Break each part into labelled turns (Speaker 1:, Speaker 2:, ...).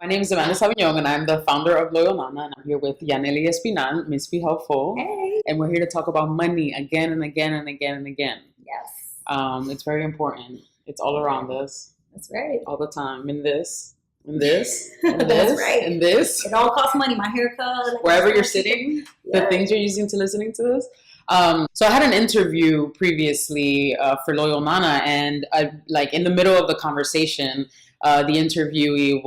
Speaker 1: My name is Amanda Saviñón, and I'm the founder of Loyal Nana, and I'm here with Yanely Espinal, MissbeHelpful.
Speaker 2: Hey.
Speaker 1: And we're here to talk about money again and again and again and again.
Speaker 2: Yes.
Speaker 1: It's very important. It's all around us.
Speaker 2: That's right.
Speaker 1: All the time. In this, in this, in this,
Speaker 2: That's right.
Speaker 1: in this.
Speaker 2: It all costs money. My haircut.
Speaker 1: Wherever you're sitting, the things you're using to listening to this. So I had an interview previously for Loyal Nana, and in the middle of the conversation, the interviewee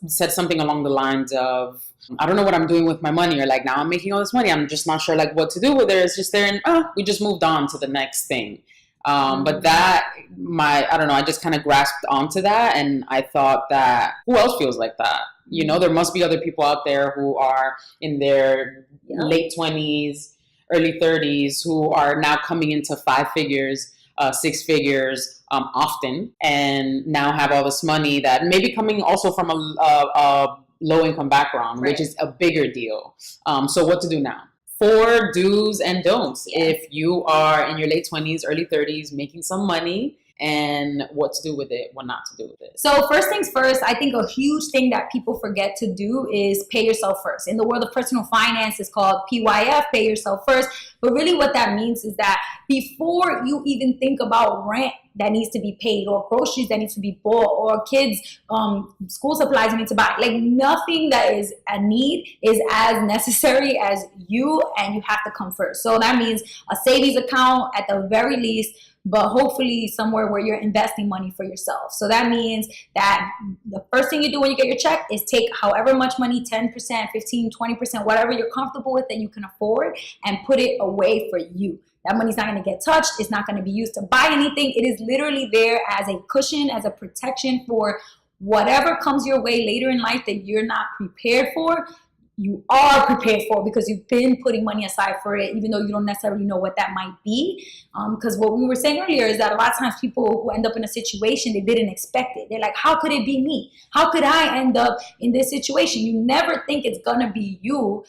Speaker 1: said something along the lines of, I don't know what I'm doing with my money, or like, now I'm making all this money, I'm just not sure like what to do with it. It's just there, and we just moved on to the next thing. But I just kind of grasped onto that, and I thought that, who else feels like that? You know, there must be other people out there who are in their late 20s, early 30s, who are now coming into 5 figures, 6 figures, often, and now have all this money that may be coming also from a low-income background, right, which is a bigger deal. So what to do now? 4 do's and don'ts if you are in your late 20s, early 30s, making some money, and what to do with it, what not to do with it.
Speaker 2: So first things first, I think a huge thing that people forget to do is pay yourself first. In the world of personal finance, it's called PYF, pay yourself first. But really what that means is that before you even think about rent that needs to be paid, or groceries that needs to be bought, or kids' school supplies you need to buy, like nothing that is a need is as necessary as you, and you have to come first. So that means a savings account at the very least, but hopefully somewhere where you're investing money for yourself. So that means that the first thing you do when you get your check is take however much money, 10%, 15, 20%, whatever you're comfortable with that you can afford, and put it away for you. That money's not going to get touched. It's not going to be used to buy anything. It is literally there as a cushion, as a protection for whatever comes your way later in life that you're not prepared for. You are prepared for, because you've been putting money aside for it, even though you don't necessarily know what that might be. Because what we were saying earlier is that a lot of times people who end up in a situation, they didn't expect it. They're like, how could it be me? How could I end up in this situation? You never think it's going to be you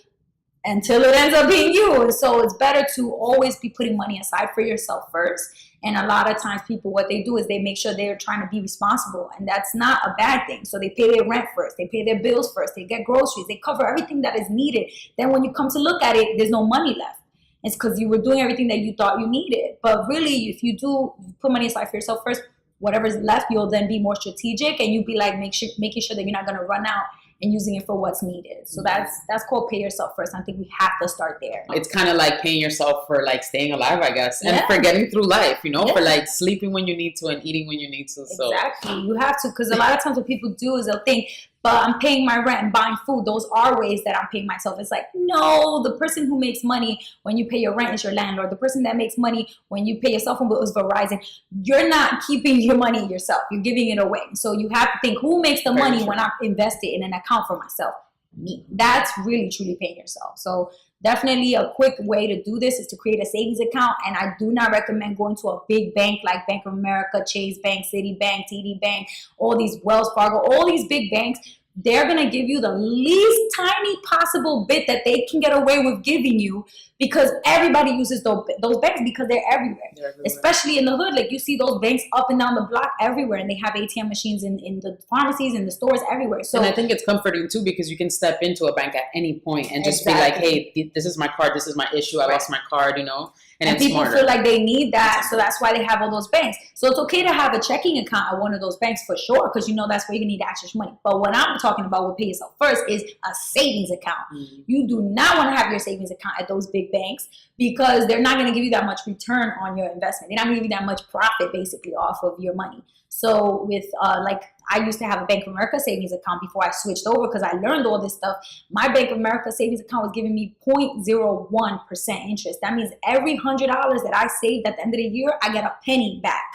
Speaker 2: until it ends up being you. And so it's better to always be putting money aside for yourself first. And a lot of times people, what they do is they make sure they're trying to be responsible, and that's not a bad thing. So they pay their rent first, they pay their bills first, they get groceries, they cover everything that is needed. Then when you come to look at it, there's no money left. It's because you were doing everything that you thought you needed. But really, if you do put money aside for yourself first, whatever's left, you'll then be more strategic, and you'll be like making sure that you're not going to run out and using it for what's needed. So that's called pay yourself first. I think we have to start there.
Speaker 1: It's kind of like paying yourself for like staying alive, I guess, and for getting through life, you know, for like sleeping when you need to and eating when you need to. So
Speaker 2: exactly, you have to, because a lot of times what people do is they'll think, but I'm paying my rent and buying food, those are ways that I'm paying myself. It's like, no, the person who makes money when you pay your rent is your landlord. The person that makes money when you pay your cell phone bill is Verizon. You're not keeping your money yourself. You're giving it away. So you have to think, who makes the money when I invest it in an account for myself? Me. That's really, truly paying yourself. So definitely a quick way to do this is to create a savings account. And I do not recommend going to a big bank like Bank of America, Chase Bank, Citibank, TD Bank, all these Wells Fargo, all these big banks. They're going to give you the least tiny possible bit that they can get away with giving you, because everybody uses those banks because they're everywhere. Especially in the hood. Like you see those banks up and down the block everywhere, and they have ATM machines in the pharmacies and the stores everywhere. So,
Speaker 1: and I think it's comforting too, because you can step into a bank at any point and just be like, hey, this is my card, this is my issue, I lost my card, you know.
Speaker 2: And people feel like they need that, so that's why they have all those banks. So it's okay to have a checking account at one of those banks for sure, because you know that's where you're going to need to access money. But what I'm talking about with pay yourself first is a savings account. Mm-hmm. You do not want to have your savings account at those big banks, because they're not going to give you that much return on your investment. They're not going to give you that much profit basically off of your money. So with like I used to have a Bank of America savings account before I switched over, because I learned all this stuff. My Bank of America savings account was giving me 0.01% interest. That means every $100 that I saved at the end of the year, I get a penny back.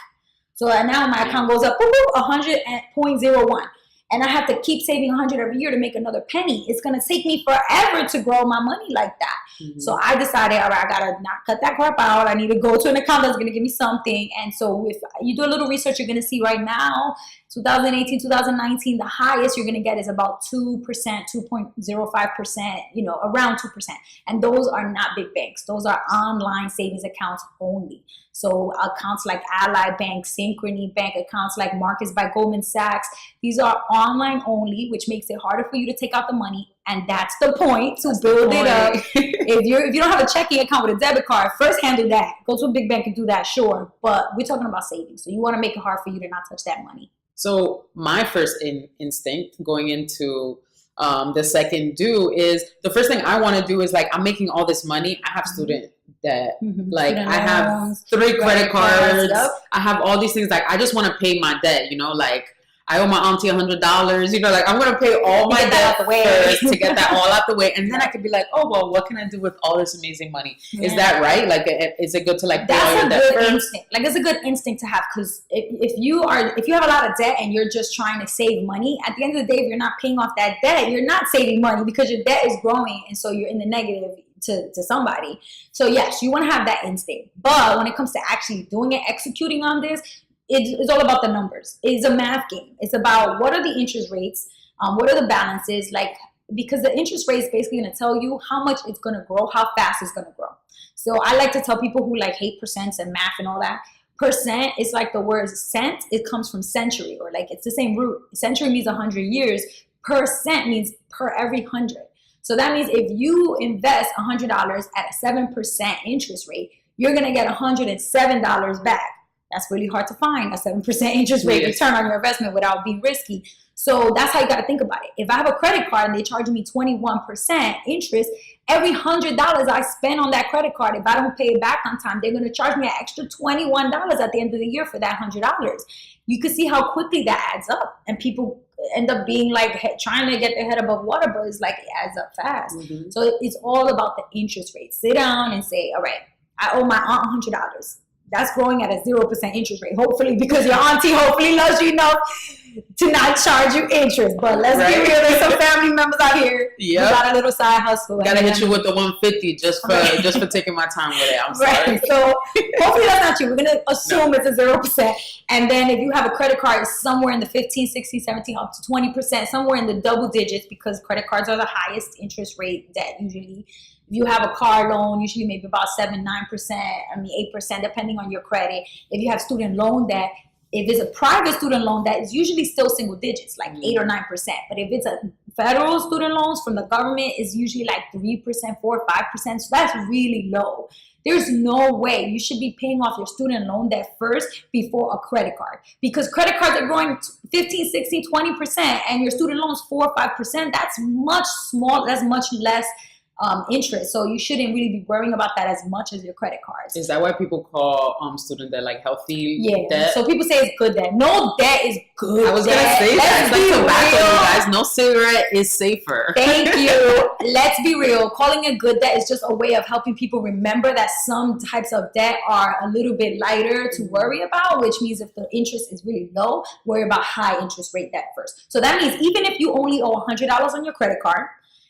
Speaker 2: So now my account goes up 100 at 0.01. And I have to keep saving 100 every year to make another penny. It's going to take me forever to grow my money like that. Mm-hmm. So I decided, all right, I got to not cut that crap out. I need to go to an account that's going to give me something. And so if you do a little research, you're going to see right now, 2018, 2019, the highest you're going to get is about 2%, 2.05%, you know, around 2%. And those are not big banks. Those are online savings accounts only. So accounts like Ally Bank, Synchrony Bank, accounts like Marcus by Goldman Sachs, these are online only, which makes it harder for you to take out the money. And that's the point, to build it up. If you don't have a checking account with a debit card, first handle that. Go to a big bank and do that, sure. But we're talking about savings. So you want to make it hard for you to not touch that money.
Speaker 1: So my first instinct going into the second do is, the first thing I want to do is, like, I'm making all this money. I have student debt. Like, student I have loans, 3 credit cards. Yep. I have all these things. Like, I just want to pay my debt, you know, like, I owe my auntie $100, you know, like, I'm going to pay all my debt out the way first to get that all out the way. And then I could be like, oh, well, what can I do with all this amazing money? Is that right? Like, is it good to, like, pay all your debt first? That's a good instinct. Like, it's a good instinct to have, because if you have a lot of debt and you're just trying to save money, at the end of the day, if you're not paying off that debt, you're not saving money, because your debt is growing. And so you're in the negative to somebody. So yes, you want to have that instinct. But when it comes to actually doing it, executing on this, it's all about the numbers. It's a math game. It's about, what are the interest rates? What are the balances? Like, because the interest rate is basically going to tell you how much it's going to grow, how fast it's going to grow. So I like to tell people who like hate percents and math and all that, percent is like the word cent. It comes from century, or like it's the same root. Century means 100 years. Percent means per every 100. So that means if you invest $100 at a 7% interest rate, you're going to get $107 back. That's really hard to find, a 7% interest rate return on your investment without being risky. So that's how you got to think about it. If I have a credit card and they charge me 21% interest, every $100 I spend on that credit card, if I don't pay it back on time, they're going to charge me an extra $21 at the end of the year for that $100. You can see how quickly that adds up. And people end up being like trying to get their head above water, but it's like it adds up fast. Mm-hmm. So it's all about the interest rate. Sit down and say, all right, I owe my aunt $100. That's growing at a 0% interest rate, hopefully, because your auntie hopefully loves you enough to not charge you interest. But let's be real, there's some family members out here who got a little side hustle. Gotta hit you with the 150 just for taking my time with it. I'm sorry.
Speaker 2: Right. So hopefully that's not true. We're gonna assume it's a 0%. And then if you have a credit card, it's somewhere in the 15, 16, 17, up to 20%, somewhere in the double digits, because credit cards are the highest interest rate debt usually. If you have a car loan, usually maybe about 7, 9%, 8%, depending on your credit. If you have student loan debt, if it's a private student loan, that is usually still single digits, like 8 or 9%. But if it's a federal student loans from the government, it's usually like 3%, 4, 5%. So that's really low. There's no way you should be paying off your student loan debt first before a credit card, because credit cards are growing 15, 16, 20%, and your student loans 4 or 5%. That's much smaller. That's much less interest. So you shouldn't really be worrying about that as much as your credit cards.
Speaker 1: Is that why people call student debt like healthy debt?
Speaker 2: So people say it's good debt. No debt is good.
Speaker 1: I was going to say that. It's like tobacco, you guys. No cigarette is safer.
Speaker 2: Thank you. Let's be real. Calling it good debt is just a way of helping people remember that some types of debt are a little bit lighter to worry about, which means if the interest is really low, worry about high interest rate debt first. So that means even if you only owe $100 on your credit card,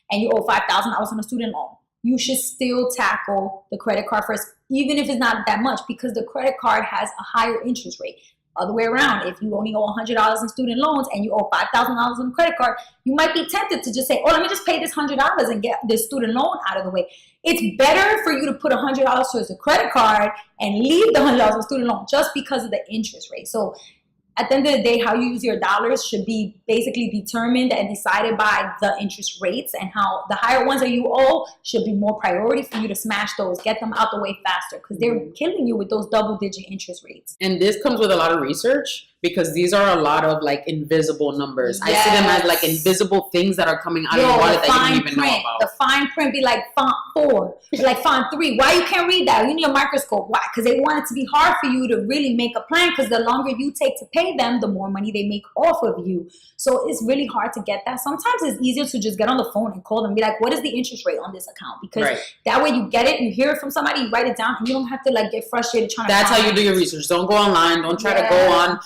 Speaker 2: and you owe $5,000 on a student loan, you should still tackle the credit card first, even if it's not that much, because the credit card has a higher interest rate. Other way around, if you only owe $100 in student loans and you owe $5,000 on a credit card, you might be tempted to just say, oh, let me just pay this $100 and get this student loan out of the way. It's better for you to put $100 towards a credit card and leave the $100 on student loan just because of the interest rate. So at the end of the day, how you use your dollars should be basically determined and decided by the interest rates, and how the higher ones that you owe should be more priority for you to smash those, get them out the way faster, because they're killing you with those double-digit interest rates.
Speaker 1: And this comes with a lot of research, because these are a lot of like invisible numbers. Yes. I see them as like invisible things that are coming out of your wallet that you don't even know about.
Speaker 2: The fine print be like font 4, be like font 3. Why you can't read that? You need a microscope. Why? Because they want it to be hard for you to really make a plan, because the longer you take to pay them, the more money they make off of you. So it's really hard to get that. Sometimes it's easier to just get on the phone and call them and be like, what is the interest rate on this account? Because that way you get it, you hear it from somebody, you write it down, and you don't have to like get frustrated trying to
Speaker 1: That's how you do your research. Don't go online. Don't try to go on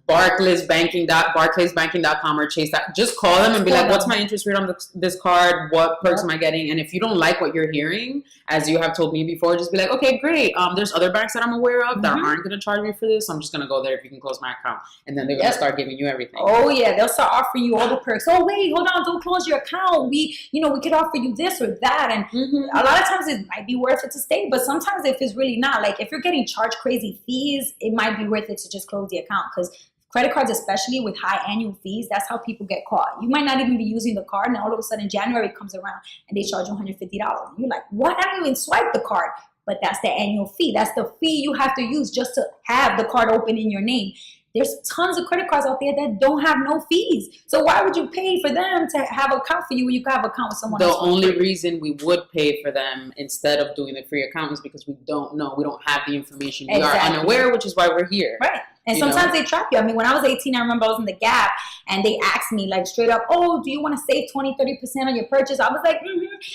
Speaker 1: barclaysbanking.com or Chase. Just call them and be like, what's my interest rate on this card? What perks am I getting? And if you don't like what you're hearing, as you have told me before, just be like, okay, great. There's other banks that I'm aware of that aren't going to charge me for this. So I'm just going to go there if you can close my account. And then they're going to start giving you everything.
Speaker 2: Oh, yeah. They'll start offering you all the perks. Oh, wait, hold on. Don't close your account. We could offer you this or that. And a lot of times it might be worth it to stay. But sometimes if it's really not, like if you're getting charged crazy fees, it might be worth it to just close the account. Because credit cards, especially with high annual fees, that's how people get caught. You might not even be using the card, and all of a sudden January comes around and they charge you $150. And you're like, what? I don't even swipe the card. But that's the annual fee. That's the fee you have to use just to have the card open in your name. There's tons of credit cards out there that don't have no fees. So why would you pay for them to have an account for you when you can have an account with someone else?
Speaker 1: The only reason we would pay for them instead of doing the free account is because we don't know. We don't have the information. We are unaware, which is why we're here.
Speaker 2: Right. And sometimes they trap you. I mean, when I was 18, I remember I was in the Gap and they asked me like straight up, oh, do you want to save 20, 30% on your purchase? I was like,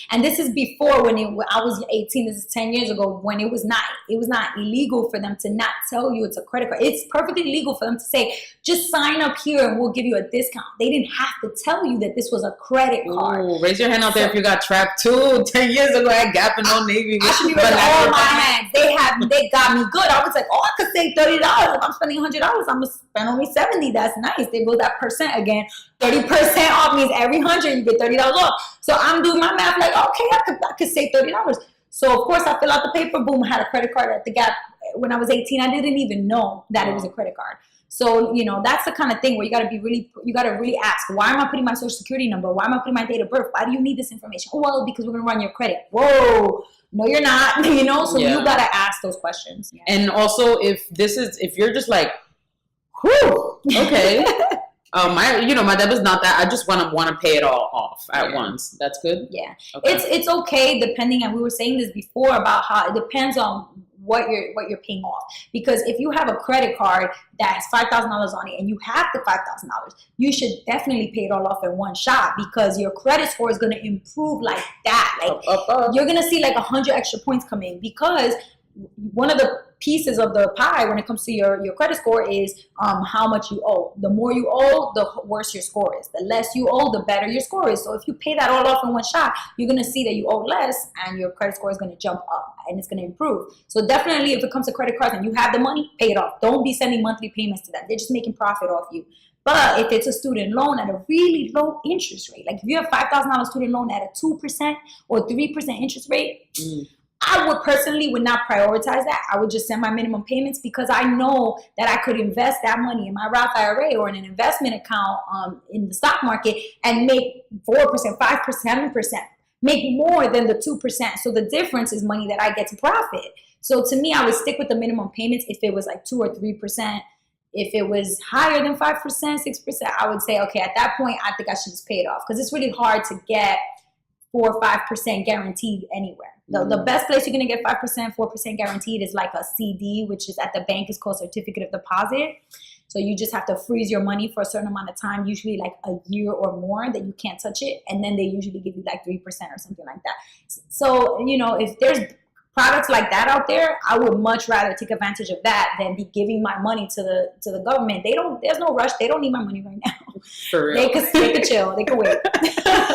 Speaker 2: And this is before when I was 18, this is 10 years ago, when it was not illegal for them to not tell you it's a credit card. It's perfectly legal for them to say, just sign up here and we'll give you a discount. They didn't have to tell you that this was a credit card.
Speaker 1: Ooh, raise your hand out there if you got trapped too. 10 years ago at Gap and Old Navy.
Speaker 2: I should be raising all my hands. They got me good. I was like, oh, I could save $30. If I'm spending $100, I'm gonna spend only $70. That's nice. They go that percent again. 30% off means every 100 you get $30 off. So I'm doing my math like, okay, I could save $30. So of course I fill out the paper. Boom, I had a credit card at the Gap when I was 18. I didn't even know that it was a credit card. So that's the kind of thing where you gotta really ask, why am I putting my social security number? Why am I putting my date of birth? Why do you need this information? Oh, well, because we're gonna run your credit. Whoa. No, you're not. So you gotta ask those questions. Yeah.
Speaker 1: And also if you're just like, whew, okay. My debit's not that. I just want to pay it all off at once. That's good.
Speaker 2: Yeah, okay. It's okay depending. And we were saying this before about how it depends on what you're paying off. Because if you have a credit card that has $5,000 on it and you have the $5,000, you should definitely pay it all off in one shot because your credit score is going to improve like that. Like you're going to see like 100 extra points come in because one of the pieces of the pie when it comes to your credit score is how much you owe. The more you owe, the worse your score is. The less you owe, the better your score is. So if you pay that all off in one shot, you're going to see that you owe less and your credit score is going to jump up and it's going to improve. So definitely if it comes to credit cards and you have the money, pay it off. Don't be sending monthly payments to them. They're just making profit off you. But if it's a student loan at a really low interest rate, like if you have $5,000 student loan at a 2% or 3% interest rate, I would personally not prioritize that. I would just send my minimum payments because I know that I could invest that money in my Roth IRA or in an investment account in the stock market and make 4%, 5%, 7%, make more than the 2%. So the difference is money that I get to profit. So to me, I would stick with the minimum payments if it was like 2 or 3%. If it was higher than 5%, 6%, I would say, okay, at that point, I think I should just pay it off because it's really hard to get 4 or 5% guaranteed anywhere. The best place you're going to get 5%, 4% guaranteed is like a CD, which is at the bank is called certificate of deposit. So you just have to freeze your money for a certain amount of time, usually like a year or more that you can't touch it. And then they usually give you like 3% or something like that. So, if there's products like that out there, I would much rather take advantage of that than be giving my money to the government. There's no rush. They don't need my money right now.
Speaker 1: For real.
Speaker 2: They could chill. They could wait.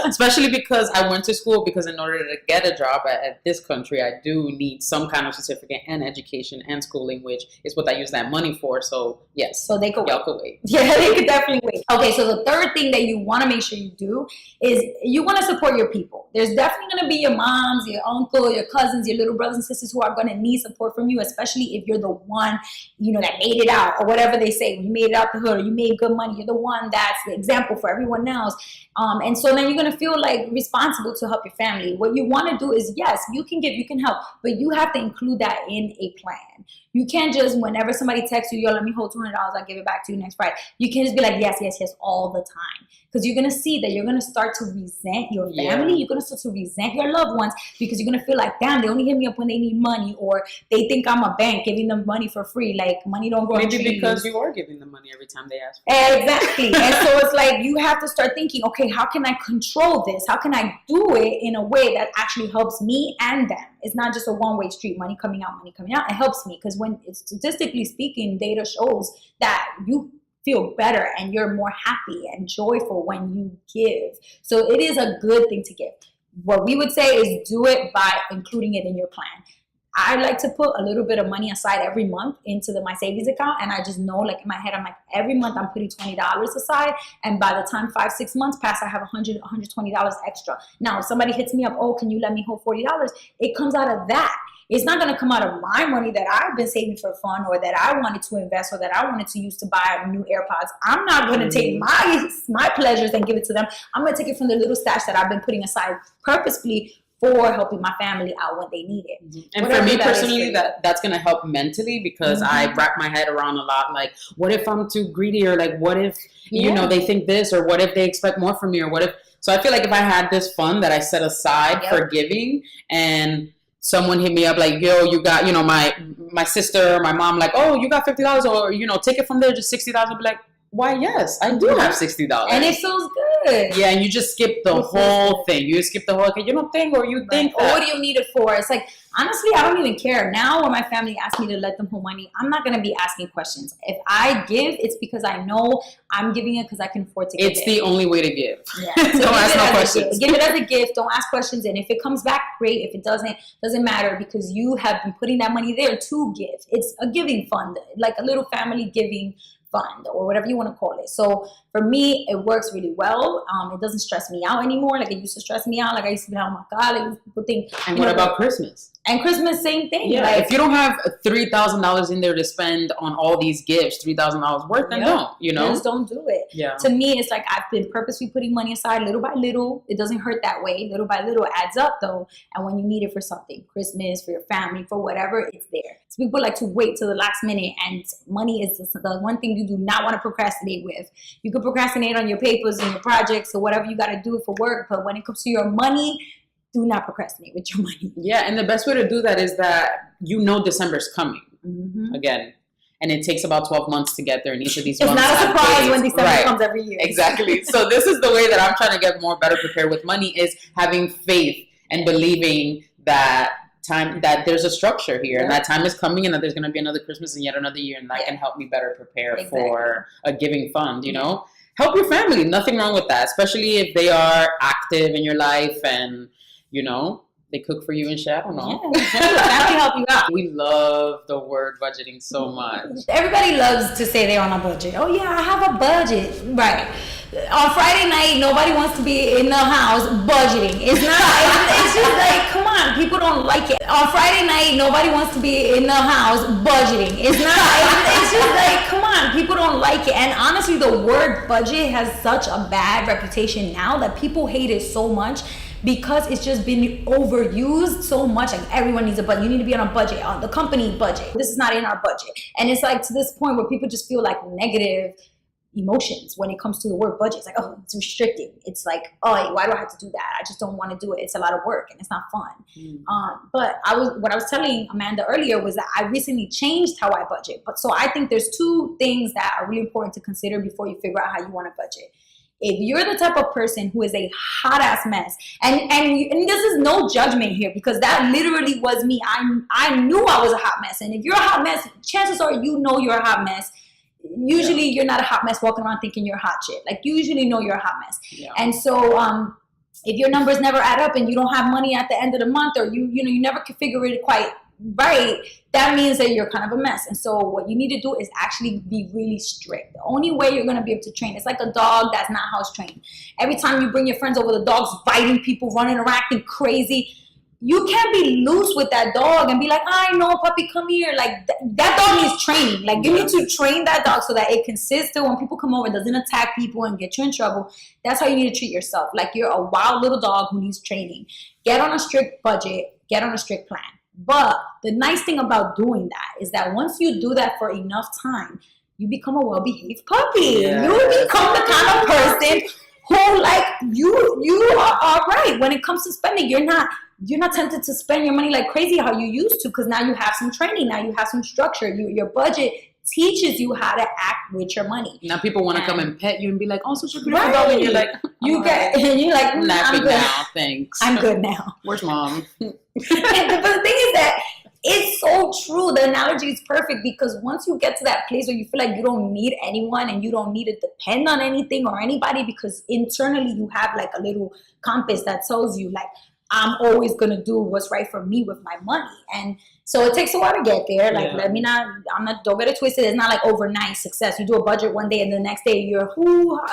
Speaker 1: Especially because I went to school because in order to get a job at this country, I do need some kind of certificate and education and schooling, which is what I use that money for. So yes.
Speaker 2: So they could
Speaker 1: y'all could wait.
Speaker 2: Yeah, they could definitely wait. Okay, so the third thing that you want to make sure you do is you want to support your people. There's definitely going to be your moms, your uncle, your cousins, your little brothers and sisters who are going to need support from you, especially if you're the one, that made it out or whatever they say. You made it out the hood or you made good money. You're the one that's the example for everyone else. And so then you're going to feel like responsible to help your family. What you want to do is, yes, you can give, you can help, but you have to include that in a plan. You can't just, whenever somebody texts you, yo, let me hold $200, I'll give it back to you next Friday. You can't just be like, yes, yes, yes, all the time. Because you're going to see that you're going to start to resent your family. Yeah. You're going to start to resent your loved ones because you're going to feel like, damn, they only hit me up when they need money, or they think I'm a bank giving them money for free. Like, money don't grow on trees.
Speaker 1: Maybe because you are giving them money every time they ask for
Speaker 2: it. Exactly. And so it's like you have to start thinking, okay, how can I control this? How can I do it in a way that actually helps me and them? It's not just a one-way street, money coming out, money coming out. It helps me because when it's statistically speaking, data shows that you feel better and you're more happy and joyful when you give. So it is a good thing to give. What we would say is do it by including it in your plan. I like to put a little bit of money aside every month into my savings account. And I just know, like in my head, I'm like, every month I'm putting $20 aside. And by the time 5-6 months pass, I have $120 extra. Now, if somebody hits me up, oh, can you let me hold $40? It comes out of that. It's not going to come out of my money that I've been saving for fun or that I wanted to invest or that I wanted to use to buy new AirPods. I'm not going to take my pleasures and give it to them. I'm going to take it from the little stash that I've been putting aside purposefully for helping my family out when they need it.
Speaker 1: And for me personally, that's going to help mentally because I wrap my head around a lot. Like, what if I'm too greedy? Or like, what if, you know, they think this, or what if they expect more from me? Or what if, so I feel like if I had this fund that I set aside for giving and someone hit me up like, yo, you got, you know, my sister or my mom, like, oh, you got $50 or, you know, take it from there, just $60. I'll be like, why, yes, I do have $60.
Speaker 2: And it feels good.
Speaker 1: Yeah, and you just skip the whole thing. You skip the whole, okay, you don't think, or you think that.
Speaker 2: Or what do you need it for? It's like, honestly, I don't even care. Now when my family asks me to let them hold money, I'm not going to be asking questions. If I give, it's because I know I'm giving it because I can afford to give it.
Speaker 1: It's the only way to give.
Speaker 2: Yeah. So
Speaker 1: don't ask no questions.
Speaker 2: Give it as a gift. Don't ask questions. And if it comes back, great. If it doesn't matter because you have been putting that money there to give. It's a giving fund, like a little family giving fund or whatever you want to call it. So for me, it works really well. It doesn't stress me out anymore. Like it used to stress me out. Like I used to be like, oh my God, like people think.
Speaker 1: And what about Christmas?
Speaker 2: And Christmas, same thing.
Speaker 1: Yeah,
Speaker 2: like,
Speaker 1: if you don't have $3,000 in there to spend on all these gifts, $3,000 worth, then don't, you know?
Speaker 2: Just don't do it.
Speaker 1: Yeah.
Speaker 2: To me, it's like I've been purposely putting money aside little by little. It doesn't hurt that way. Little by little adds up though. And when you need it for something, Christmas, for your family, for whatever, it's there. So people like to wait till the last minute, and money is the one thing you do not want to procrastinate with. You can procrastinate on your papers and your projects or whatever you got to do for work, but when it comes to your money, do not procrastinate with your money.
Speaker 1: Yeah, and the best way to do that is that you know December's coming again. And it takes about 12 months to get there in each of these months.
Speaker 2: It's not a surprise when December comes every year.
Speaker 1: Exactly. So this is the way that I'm trying to get better prepared with money, is having faith and believing that there's a structure here and that time is coming and that there's going to be another Christmas and yet another year, and that can help me better prepare for a giving fund, you know? Help your family. Nothing wrong with that, especially if they are active in your life and, you know, they cook for you and shit. I don't know.
Speaker 2: Yeah, family help you out.
Speaker 1: We love the word budgeting so much.
Speaker 2: Everybody loves to say they're on a budget. Oh yeah, I have a budget. Right. On Friday night, nobody wants to be in the house budgeting. It's not. It's just like, come on, people don't like it. On Friday night, nobody wants to be in the house budgeting. It's not. It's just like, come on, people don't like it. And honestly, the word budget has such a bad reputation now that people hate it so much, because it's just been overused so much. Like everyone needs a budget. You need to be on a budget, on the company budget. This is not in our budget. And it's like to this point where people just feel like negative emotions when it comes to the word budget. It's like, oh, it's restricting. It's like, oh, why do I have to do that? I just don't want to do it. It's a lot of work and it's not fun. But what I was telling Amanda earlier was that I recently changed how I budget. But so I think there's two things that are really important to consider before you figure out how you want to budget. If you're the type of person who is a hot ass mess, and this is no judgment here, because that literally was me. I knew I was a hot mess. And if you're a hot mess, chances are you know you're a hot mess. Usually you're not a hot mess walking around thinking you're hot shit. Like you usually know you're a hot mess. Yeah. And so if your numbers never add up and you don't have money at the end of the month, or you never can figure it quite right, that means that you're kind of a mess. And so what you need to do is actually be really strict. The only way you're going to be able to train, it's like a dog that's not house trained. Every time you bring your friends over, the dog's biting people, running around, acting crazy. You can't be loose with that dog and be like, I know, puppy, come here. Like that dog needs training. Like you need to train that dog so that it can sit still when people come over, doesn't attack people and get you in trouble. That's how you need to treat yourself. Like you're a wild little dog who needs training. Get on a strict budget. Get on a strict plan. But the nice thing about doing that is that once you do that for enough time, you become a well-behaved puppy. Yeah. You become the kind of person who, like, you are all right when it comes to spending. You're not tempted to spend your money like crazy how you used to, because now you have some training. Now you have some structure. Your budget teaches you how to act with your money.
Speaker 1: Now people want to come and pet you and be like, oh, such a beautiful dog. And you're like,
Speaker 2: and you're like,
Speaker 1: I'm good now, thanks.
Speaker 2: I'm good now.
Speaker 1: Where's mom?
Speaker 2: But the thing is that It's so true. The analogy is perfect because once you get to that place where you feel like you don't need anyone and you don't need to depend on anything or anybody, because internally you have like a little compass that tells you like, I'm always going to do what's right for me with my money. And so it takes a while to get there. Like, don't get it twisted. It's not like overnight success. You do a budget one day and the next day you're,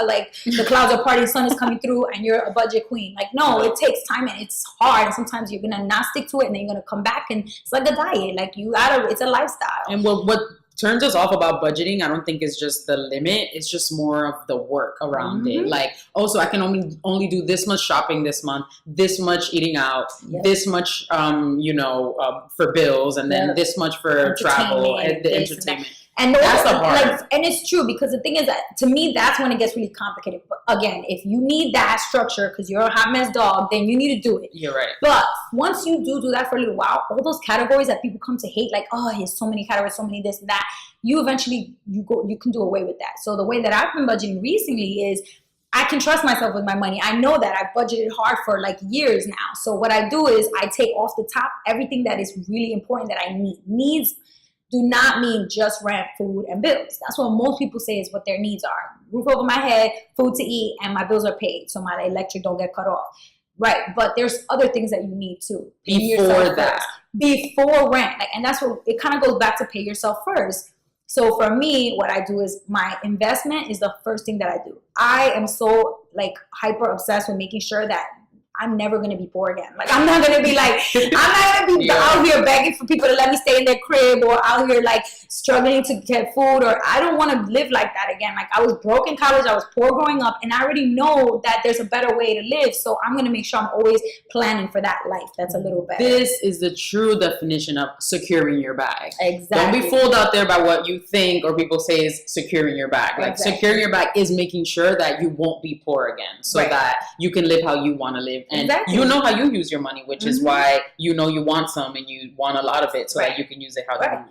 Speaker 2: like the clouds are parting, sun is coming through and you're a budget queen. Like, no, it takes time and it's hard. And sometimes you're going to not stick to it and then you're going to come back and it's like a diet. Like it's a lifestyle.
Speaker 1: And what turns us off about budgeting, I don't think it's just the limit. It's just more of the work around it. Like, so I can only do this much shopping this month, this much eating out, this much, for bills, and then this much for travel and the entertainment.
Speaker 2: And
Speaker 1: that's the hard.
Speaker 2: And it's true because the thing is that to me, that's when it gets really complicated. But again, if you need that structure because you're a hot mess dog, then you need to do it.
Speaker 1: You're right.
Speaker 2: But once you do that for a little while, all those categories that people come to hate, like, oh, here's so many categories, so many this and that, you eventually, you can do away with that. So the way that I've been budgeting recently is I can trust myself with my money. I know that I've budgeted hard for like years now. So what I do is I take off the top everything that is really important that I need. Needs do not mean just rent, food, and bills. That's what most people say is what their needs are. Roof over my head, food to eat, and my bills are paid, so my electric don't get cut off. Right, but there's other things that you need too.
Speaker 1: Before that.
Speaker 2: Before rent. And that's what, it kind of goes back to pay yourself first. So for me, what I do is my investment is the first thing that I do. I am so like hyper obsessed with making sure that I'm never going to be poor again. Like, I'm not going to be like, I'm not going to be out here begging for people to let me stay in their crib or out here like struggling to get food, or I don't want to live like that again. Like, I was broke in college, I was poor growing up, and I already know that there's a better way to live. So I'm going to make sure I'm always planning for that life that's a little better.
Speaker 1: This is the true definition of securing your bag.
Speaker 2: Exactly.
Speaker 1: Don't be fooled out there by what you think or people say is securing your bag. Like, securing your bag is making sure that you won't be poor again, so that you can live how you want to live. And you know how you use your money, which is why you know you want some and you want a lot of it so that you can use it how you want.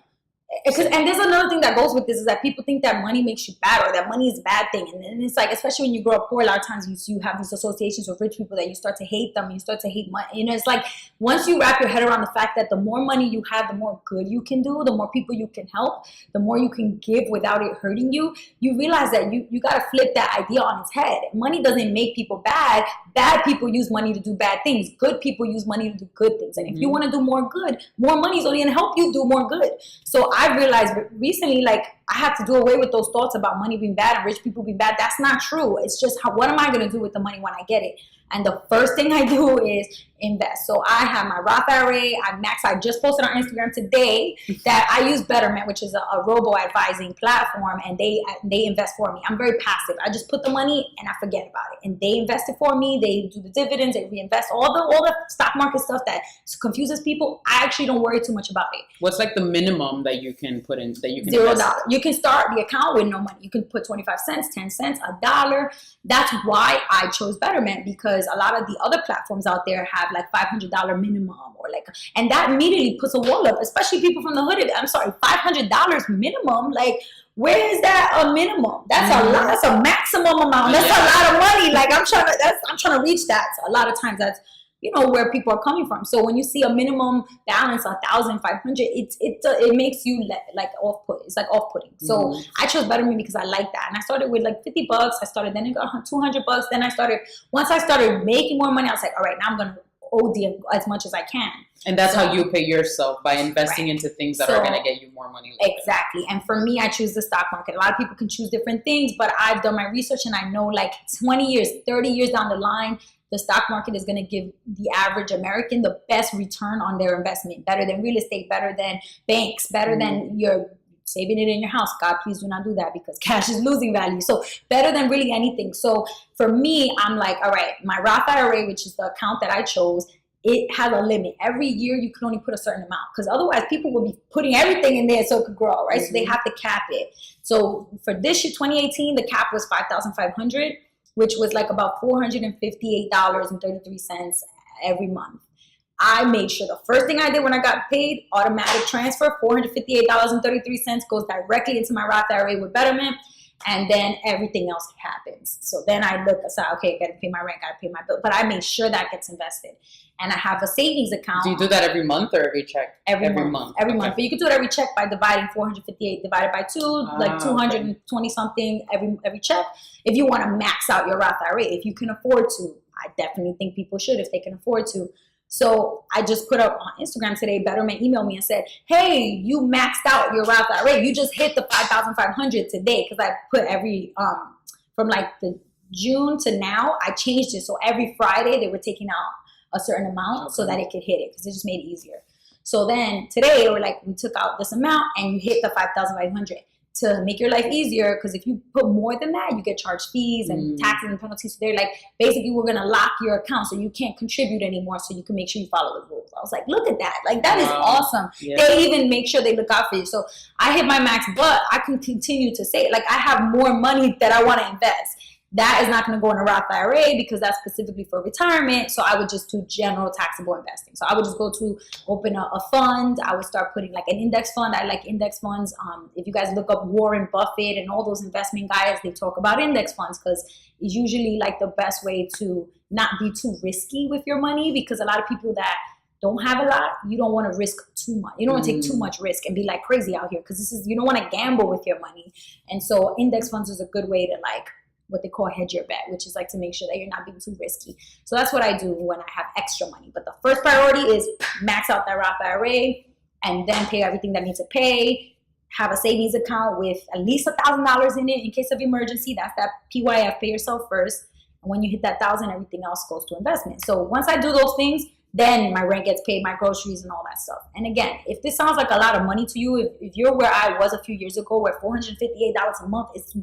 Speaker 2: And there's another thing that goes with this is that people think that money makes you bad or that money is a bad thing. And then it's like, especially when you grow up poor, a lot of times you have these associations with rich people that you start to hate them. You start to hate money. You know, it's like once you wrap your head around the fact that the more money you have, the more good you can do, the more people you can help, the more you can give without it hurting you, you realize that you got to flip that idea on its head. Money doesn't make people bad. Bad people use money to do bad things. Good people use money to do good things. And if you want to do more good, more money is only going to help you do more good. So I realized recently, like, I have to do away with those thoughts about money being bad and rich people being bad. That's not true. It's just what am I going to do with the money when I get it? And the first thing I do is invest. So I have my Roth IRA. I just posted on Instagram today that I use Betterment, which is a robo-advising platform, and they invest for me. I'm very passive. I just put the money and I forget about it. And they invest it for me. They do the dividends. They reinvest all the stock market stuff that confuses people. I actually don't worry too much about it.
Speaker 1: What's like the minimum that you can put in, that you can
Speaker 2: $0.
Speaker 1: invest?
Speaker 2: You can start the account with no money. You can put 25 cents, 10 cents, $1. That's why I chose Betterment, because a lot of the other platforms out there have like $500 minimum or like, and that immediately puts a wall up, especially people from the hood. I'm sorry, $500 minimum. Like, where is that a minimum? That's a lot. That's a maximum amount. That's a lot of money. Like, I'm trying to reach that. So a lot of times that's, you know, where people are coming from. So when you see a minimum balance, 1,500, it makes you like off-put. It's like off-putting. So I chose Betterment because I like that. And I started with like $50. Then it got $200. Then once I started making more money, I was like, all right, now I'm going to OD as much as I can.
Speaker 1: And that's how you pay yourself, by investing into things that are going to get you more money later.
Speaker 2: Exactly. And for me, I choose the stock market. A lot of people can choose different things, but I've done my research and I know like 20 years, 30 years down the line, the stock market is going to give the average American the best return on their investment, better than real estate, better than banks, better than your saving it in your house. God, please do not do that because cash is losing value. So better than really anything. So for me, I'm like, all right, my Roth IRA, which is the account that I chose, it has a limit. Every year you can only put a certain amount because otherwise people will be putting everything in there so it could grow, right? So they have to cap it. So for this year, 2018, the cap was $5,500, which was like about $458.33 every month. I made sure the first thing I did when I got paid, automatic transfer, $458.33 goes directly into my Roth IRA with Betterment. And then everything else happens. So then I look aside, okay, I gotta pay my rent, gotta pay my bill. But I make sure that gets invested. And I have a savings account.
Speaker 1: Do you do that every month or every check?
Speaker 2: Every month. Every month. But you can do it every check by dividing 458 divided by 2, like 220 something every check. If you want to max out your Roth IRA, if you can afford to. I definitely think people should if they can afford to. So I just put up on Instagram today, Betterment emailed me and said, hey, you maxed out your Roth IRA. You just hit the 5,500 today, because I put every, from like the June to now, I changed it. So every Friday they were taking out a certain amount so that it could hit it, because it just made it easier. So then today they were like, we took out this amount and you hit the 5,500 to make your life easier, because if you put more than that, you get charged fees and taxes and penalties. So they're like, basically, we're going to lock your account so you can't contribute anymore, so you can make sure you follow the rules. I was like, look at that. Like, that is awesome. Yeah. They even make sure they look out for you. So I hit my max, but I can continue to save. Like, I have more money that I want to invest. That is not going to go in a Roth IRA because that's specifically for retirement. So I would just do general taxable investing. So I would just go to open a fund. I would start putting like an index fund. I like index funds. If you guys look up Warren Buffett and all those investment guys, they talk about index funds, because it's usually like the best way to not be too risky with your money, because a lot of people that don't have a lot, you don't want to risk too much. You don't want to take too much risk and be like crazy out here, because you don't want to gamble with your money. And so index funds is a good way to like what they call hedge your bet, which is like to make sure that you're not being too risky. So that's what I do when I have extra money. But the first priority is max out that Roth IRA and then pay everything that needs to pay. Have a savings account with at least $1,000 in it in case of emergency. That's that PYF, pay yourself first. And when you hit that 1,000, everything else goes to investment. So once I do those things, then my rent gets paid, my groceries and all that stuff. And again, if this sounds like a lot of money to you, if you're where I was a few years ago, where $458 a month is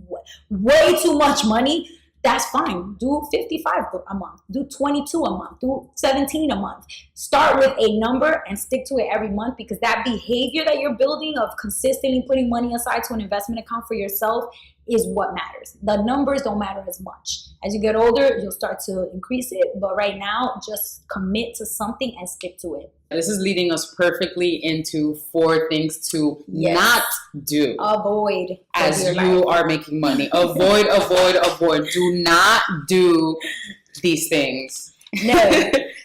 Speaker 2: way too much money, that's fine. Do 55 a month, do 22 a month, do 17 a month. Start with a number and stick to it every month, because that behavior that you're building of consistently putting money aside to an investment account for yourself is what matters. The numbers don't matter as much. As you get older, you'll start to increase it. But right now, just commit to something and stick to it.
Speaker 1: This is leading us perfectly into 4 things to not do.
Speaker 2: Avoid.
Speaker 1: As you are making money. Avoid, avoid, avoid. Do not do these things.
Speaker 2: No.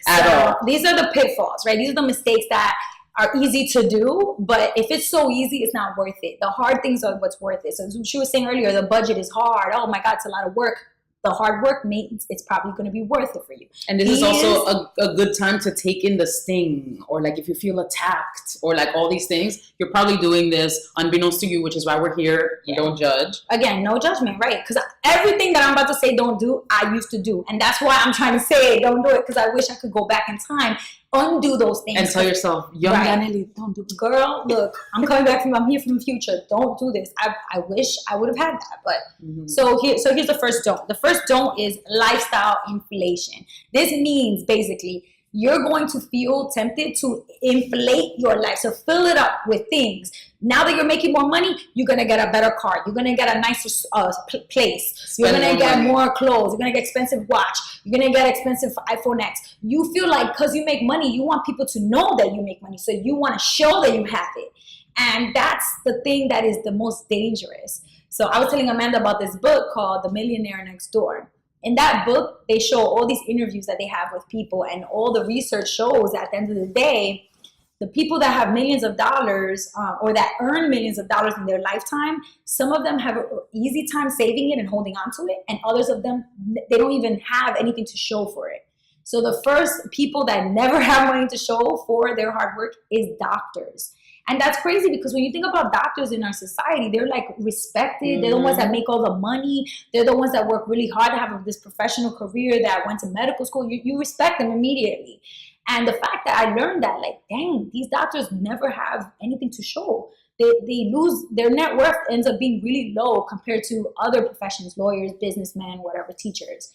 Speaker 2: At all. These are the pitfalls, right? These are the mistakes that are easy to do, but if it's so easy, it's not worth it. The hard things are what's worth it. So she was saying earlier, the budget is hard. Oh my God, it's a lot of work. The hard work means it's probably going to be worth it for you.
Speaker 1: And this is also a good time to take in the sting, or like if you feel attacked, or like all these things, you're probably doing this unbeknownst to you, which is why we're here. Yeah. Don't judge.
Speaker 2: Again, no judgment, right? Because everything that I'm about to say don't do, I used to do. And that's why I'm trying to say don't do it, because I wish I could go back in time, undo those things.
Speaker 1: And tell yourself, young Yanely, don't do it.
Speaker 2: Girl, look, I'm coming back I'm here from the future. Don't do this. I wish I would have had that. But so here's the first don't. The first don't is lifestyle inflation. This means basically you're going to feel tempted to inflate your life. So fill it up with things. Now that you're making more money, you're going to get a better car. You're going to get a nicer place. You're going to get more clothes. You're going to get expensive watch. You're going to get expensive iPhone X. You feel like because you make money, you want people to know that you make money. So you want to show that you have it. And that's the thing that is the most dangerous. So I was telling Amanda about this book called The Millionaire Next Door. In that book, they show all these interviews that they have with people, and all the research shows that at the end of the day, the people that have millions of dollars or that earn millions of dollars in their lifetime, some of them have an easy time saving it and holding on to it, and others of them, they don't even have anything to show for it. So the first people that never have money to show for their hard work is doctors. And that's crazy, because when you think about doctors in our society, they're like respected. They're the ones that make all the money. They're the ones that work really hard to have this professional career, that went to medical school. You respect them immediately. And the fact that I learned that, like, dang, these doctors never have anything to show. They lose, their net worth ends up being really low compared to other professions, lawyers, businessmen, whatever, teachers.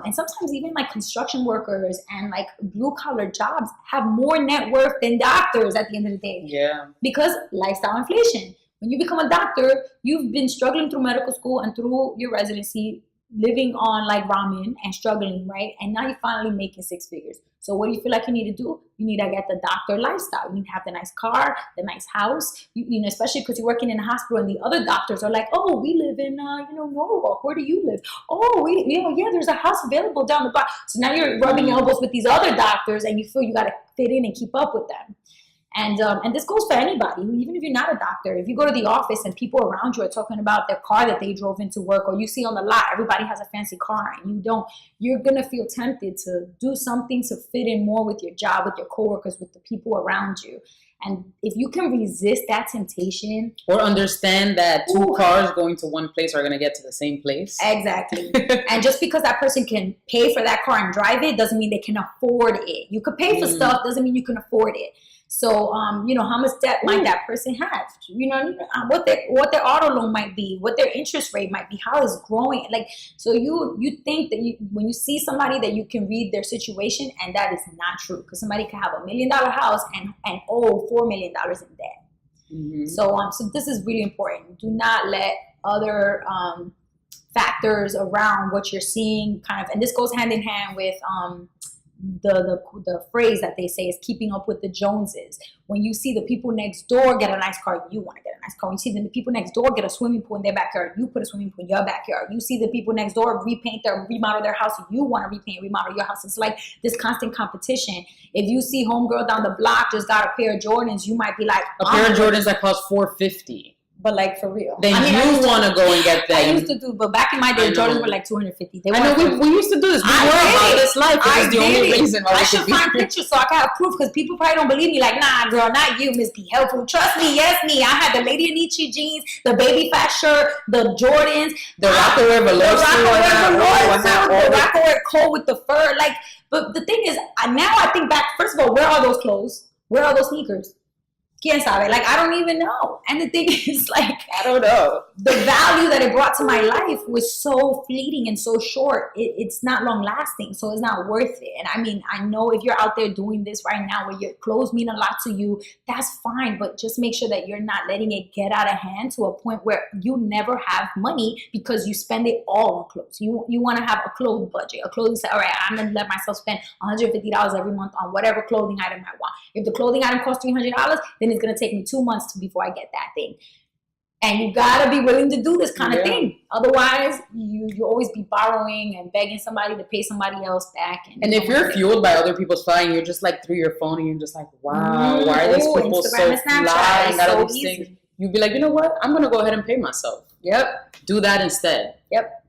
Speaker 2: And sometimes even like construction workers and like blue collar jobs have more net worth than doctors at the end of the day.
Speaker 1: Yeah. Because
Speaker 2: lifestyle inflation. When you become a doctor, you've been struggling through medical school and through your residency, living on like ramen and struggling, right? And now you're finally making 6 figures. So what do you feel like you need to do? You need to get the doctor lifestyle. You need to have the nice car, the nice house, you know, especially because you're working in a hospital and the other doctors are like, oh, we live in, Norwalk. Where do you live? Oh, there's a house available down the block. So now you're rubbing elbows with these other doctors and you feel you got to fit in and keep up with them. And this goes for anybody, even if you're not a doctor. If you go to the office and people around you are talking about their car that they drove into work, or you see on the lot, everybody has a fancy car and you don't, you're going to feel tempted to do something to fit in more with your job, with your coworkers, with the people around you. And if you can resist that temptation.
Speaker 1: Or understand that two cars going to one place are going to get to the same place.
Speaker 2: Exactly. And just because that person can pay for that car and drive it doesn't mean they can afford it. You could pay for stuff, doesn't mean you can afford it. So, how much debt might that person have? What their auto loan might be, what their interest rate might be, how it's growing. Like, so you think that when you see somebody that you can read their situation, and that is not true, because somebody can have $1 million house and owe $4 million in debt. Mm-hmm. So this is really important. Do not let other factors around what you're seeing and this goes hand in hand with the phrase that they say is keeping up with the Joneses. When you see the people next door get a nice car, you want to get a nice car. When you see the people next door get a swimming pool in their backyard, you put a swimming pool in your backyard. You see the people next door remodel their house, you want to remodel your house. It's like this constant competition. If you see homegirl down the block just got a pair of Jordans, you might be like,
Speaker 1: a pair of Jordans that cost $450.
Speaker 2: But like for real.
Speaker 1: Then you want to go and get them.
Speaker 2: I used to do, but back in my day, Jordans were like $250.
Speaker 1: I know we used to do this. We were about this life. It was the only reason why
Speaker 2: I should find pictures so I can have proof, because people probably don't believe me. Like, nah, girl, not you, MissbeHelpful. Trust me, yes, me. I had the Lady Anichi jeans, the baby fat shirt, the Jordans,
Speaker 1: the Rockaway Velour,
Speaker 2: the Rockaway coat with the fur. Like, but the thing is, now I think back. First of all, where are those clothes? Where are those sneakers? Quién sabe? Like, I don't even know. And the thing is, like,
Speaker 1: I don't know.
Speaker 2: The value that it brought to my life was so fleeting and so short. It's not long lasting, so it's not worth it. And I mean, I know if you're out there doing this right now where your clothes mean a lot to you, that's fine. But just make sure that you're not letting it get out of hand to a point where you never have money because you spend it all on clothes. You want to have a clothes budget, a clothing set. All right, I'm going to let myself spend $150 every month on whatever clothing item I want. If the clothing item costs $300, then it's going to take me 2 months before I get that thing. And you got to be willing to do this kind of thing. Otherwise, you always be borrowing and begging somebody to pay somebody else back. And
Speaker 1: if you're fueled by other people's flying, you're just like through your phone and you're just like, wow, why are these people so flying out of these things? You'd be like, you know what? I'm going to go ahead and pay myself.
Speaker 2: Yep.
Speaker 1: Do that instead.
Speaker 2: Yep.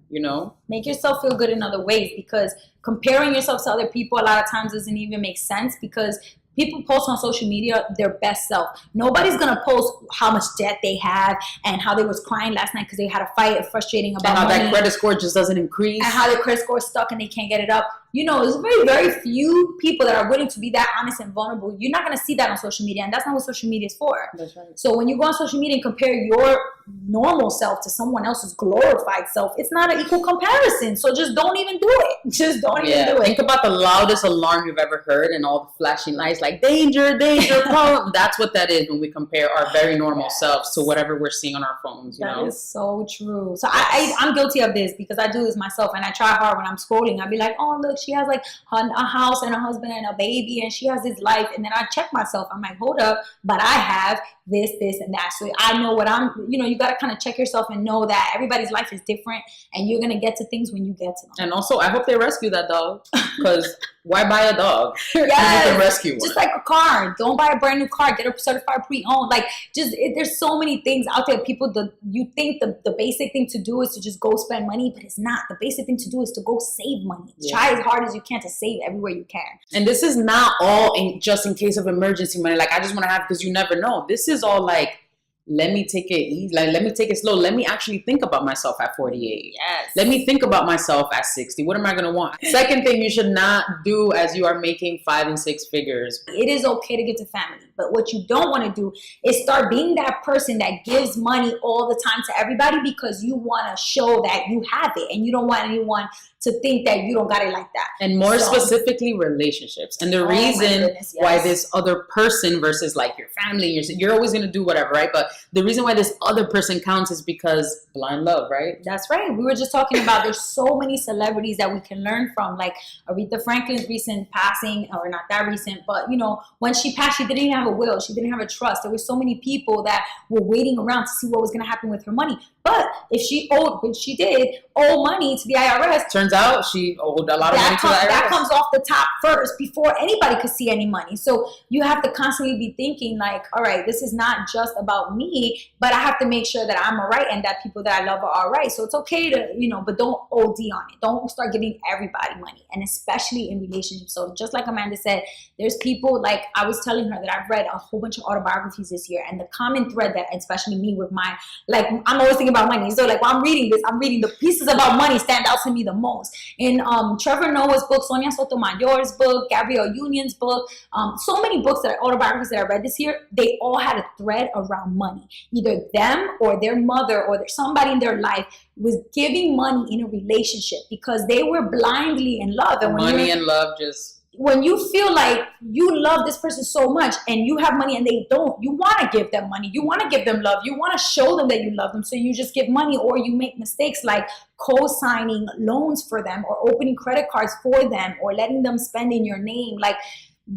Speaker 1: Make
Speaker 2: yourself feel good in other ways, because comparing yourself to other people a lot of times doesn't even make sense, because people post on social media their best self. Nobody's going to post how much debt they have and how they was crying last night because they had a fight and frustrating about
Speaker 1: money.
Speaker 2: And
Speaker 1: how that credit score just doesn't increase.
Speaker 2: And how their credit score is stuck and they can't get it up. There's very, very few people that are willing to be that honest and vulnerable. You're not going to see that on social media, and that's not what social media is for.
Speaker 1: That's right.
Speaker 2: So when you go on social media and compare your normal self to someone else's glorified self, it's not an equal comparison. So just don't even do it. Just don't even do it.
Speaker 1: Think about the loudest alarm you've ever heard and all the flashing lights like danger, danger, problem. That's what that is when we compare our very normal selves to whatever we're seeing on our phones.
Speaker 2: That is so true. So I'm guilty of this, because I do this myself, and I try hard when I'm scrolling. I'll be like, oh, look, she has like a house and a husband and a baby, and she has this life. And then I check myself. I'm like, hold up, but I have this, and that. So I know what you got to kind of check yourself and know that everybody's life is different, and you're going to get to things when you get to them.
Speaker 1: And also, I hope they rescue that dog, because why buy a dog?
Speaker 2: Yes.
Speaker 1: You can rescue one.
Speaker 2: Just like a car. Don't buy a brand new car. Get a certified pre-owned. Like, there's so many things out there. People, you think the basic thing to do is to just go spend money, but it's not. The basic thing to do is to go save money. Yeah. Try as hard as you can to save everywhere you can.
Speaker 1: And this is not all just in case of emergency money. Like, I just want to have, because you never know. This is all like, let me take it easy. Like, let me take it slow. Let me actually think about myself at 48.
Speaker 2: Yes.
Speaker 1: Let me think about myself at 60. What am I going to want? Second thing you should not do as you are making 5 and 6 figures.
Speaker 2: It is okay to give to family. But what you don't want to do is start being that person that gives money all the time to everybody because you want to show that you have it and you don't want anyone to think that you don't got it like that.
Speaker 1: And more specifically, relationships. And the reason why this other person versus like your family, you're always going to do whatever, right? But the reason why this other person counts is because blind love, right?
Speaker 2: That's right. We were just talking about there's so many celebrities that we can learn from, like Aretha Franklin's recent passing, or not that recent, but you know, when she passed, she didn't even have a will. She didn't have a trust. There were so many people that were waiting around to see what was going to happen with her money. But if she owed, which she did, owe money to the IRS.
Speaker 1: Turns out she owed a lot of money to the IRS.
Speaker 2: That comes off the top first before anybody could see any money. So you have to constantly be thinking like, all right, this is not just about me, but I have to make sure that I'm all right and that people that I love are all right. So it's okay to, you know, but don't OD on it. Don't start giving everybody money, and especially in relationships. So just like Amanda said, there's people, like I was telling her that I've read a whole bunch of autobiographies this year, and the common thread that, especially me with my, like, I'm always thinking about money. So like when I'm reading this, I'm reading the pieces about money stand out to me the most. In Trevor Noah's book, Sonia Sotomayor's book, Gabrielle Union's book, so many books that are autobiographies that I read this year, they all had a thread around money. Either them or their mother or somebody in their life was giving money in a relationship because they were blindly in love. And
Speaker 1: money and love just...
Speaker 2: When you feel like you love this person so much and you have money and they don't, you want to give them money. You want to give them love. You want to show them that you love them. So you just give money, or you make mistakes like co-signing loans for them or opening credit cards for them or letting them spend in your name. Like,